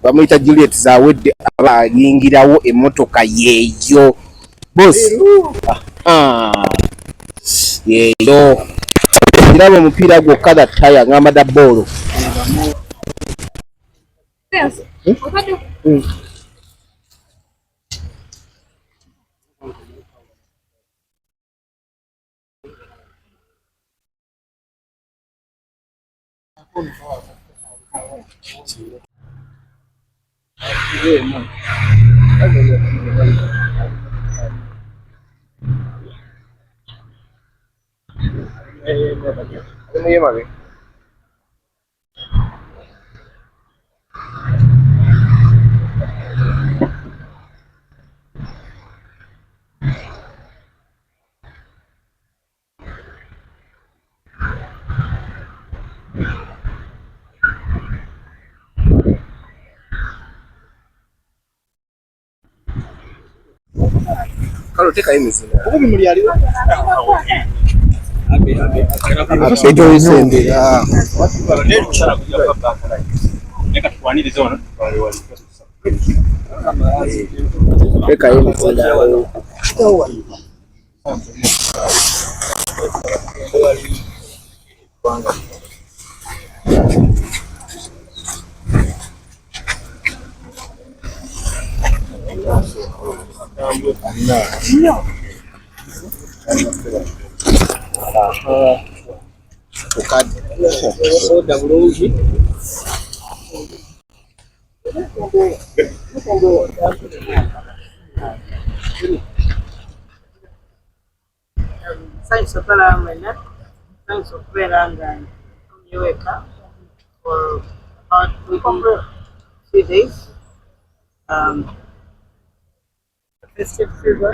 Bamuyita Juliet Zawedde aba ayingidewo emmotoka yeeyo boss. Yeeyo iraba omupiira gwokka da ttaya ngamba da bboolo. Kalo teka emizina. Obubi muli ali. Ejo isende. Neka twanirize ono. Teka emizina. Thanks for Palamena. Thanks for Peranga. You wake up for about 3 days. Festive fever.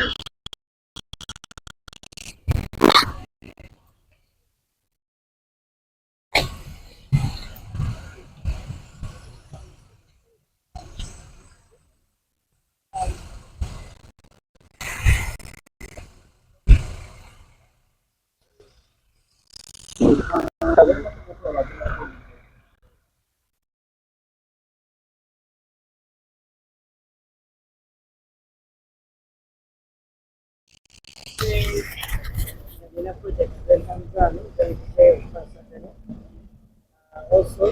Also,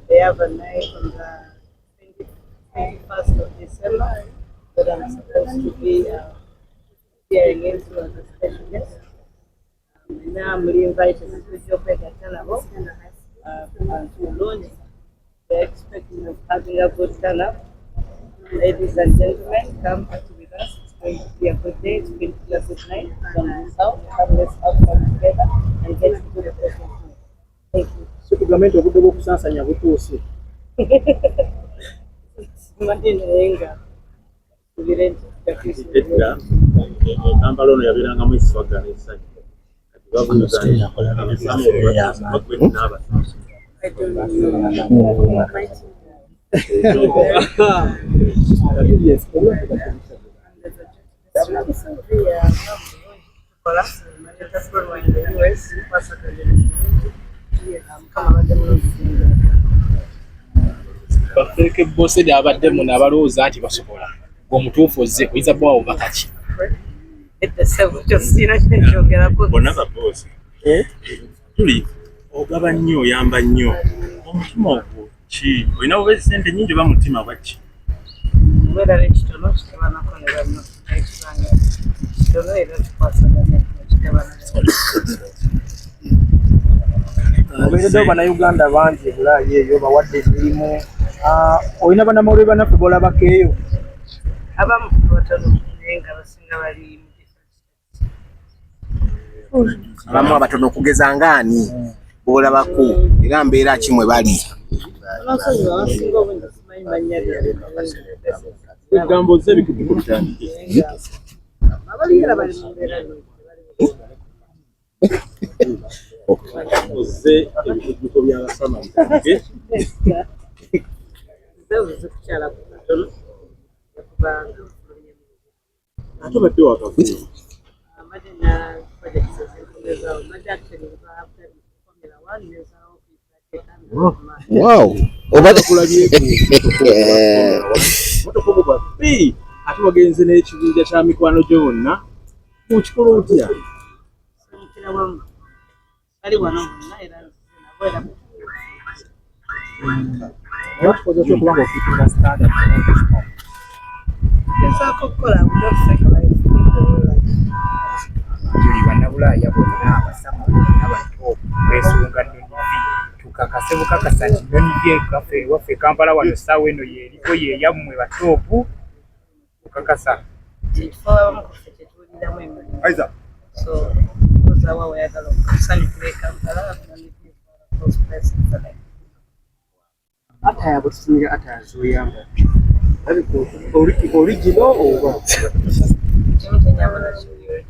they have a night on the 21st of December that I'm supposed to be hearing into as a special guest. Now I'm invited to job at Tanabo to launch. They're expecting of having a good turnout. Ladies and gentlemen, come party with us. It's going to be a good day. It's going to be a good night. From the south, come let's all come together and get into the person. Thank you. So the government of the Busansa and Yabutusi. Imagine anger. Nyambala yabiranga mu iswaga n'essanyu. Bafeke bose abadde mu nabalowooza nti basobola omutuufu ozze kuyinza bwawo bakaki Bonna baboozi tuli ogaba nnyo oyamba nnyo omutima ogwo Chi, olina bubeezi ssente nnyingi oba mutima bwaki? Kubeera n'ekitono kitebanako ne banno ekibanga kitono era tukwasaganya kitabana. Obeereddewo bannayuganda bangi ebulaayi eyo bawadde emirimu. Olina bannamawulire bannaffe b'olabako eyo? Abamu batono naye nga basinga bali mu different. Abamu abatono okugeza ngaani b'olabako era mbeera ki mwe bali. Abakozi abasinga obungi simanyi mannya lyabwe. Ebigambo ze bikutandike. Abali era bali mu mbeera Oze ebikujuko by'Abasama. Zezo kukyala ku katono yakubanga Ate badde wakavuyo. amajina projects ezenkomezawo majja kutereeza after Formula 1 nezaawo Wow. Obadde Kulabyeko. Motokobo babbi. Ate wagenze n'ekibinja kya mikwano gyo bonna. Okikola otya? mukira wamu bali wano bonna era nabo era Okoze otya okubanga okiitinga standard? gezaako okukola budofeka life Juli bannabulaaya bonna Abasama n'abato beesunga Noni Vie. Tukakase bukakasa nti Noni Vie waffe Kampala wano essaawa eno yeeriko yeeyammwe batoopu kukakasa. ekifo abamu kuffe kyetuwuliramu emirimu so ozaawa weyagala okusanyukira ekampala Ataya bututumira ataya zoyamba. Original oba? kimu kyenyambala kiwulire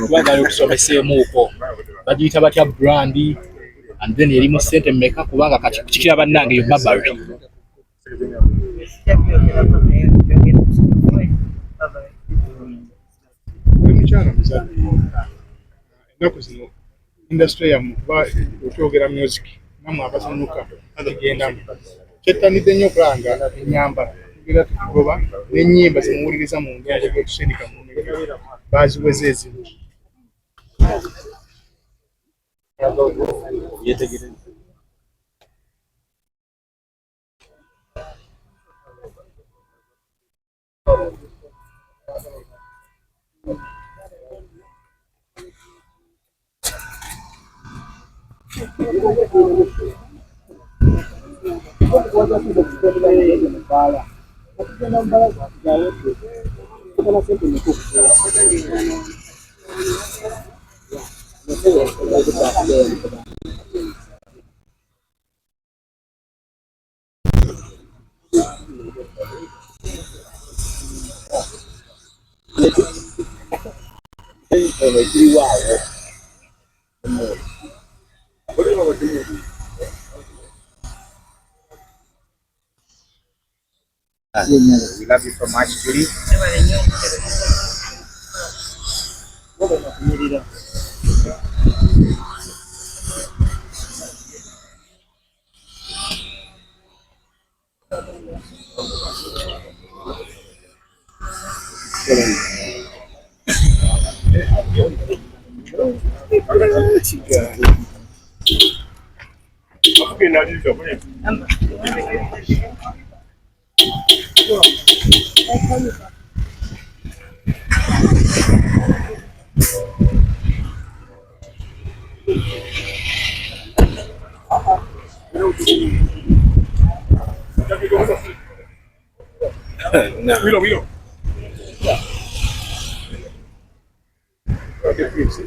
Twagala okusomeseemuuko bagiyita batya brandi and then erimu ssente mmeka kubanga kati kikira bannange yo Babari. sijjakyogerako naye gyogera kusikafwe babale Omukyala muzadde ennaku zino industry yammwe kuba okyogera music nammwe abasanuka zigendamu kyettanidde nnyo okulanga Nyambala tugera tukigoba n'ennyimba zemuwuliriza mu ndongo z'otusindika mu migero baziweze ezimu. Yetegereza. We love you so much, Julie. ebale nnyo okutereeza Milo. Okay, please.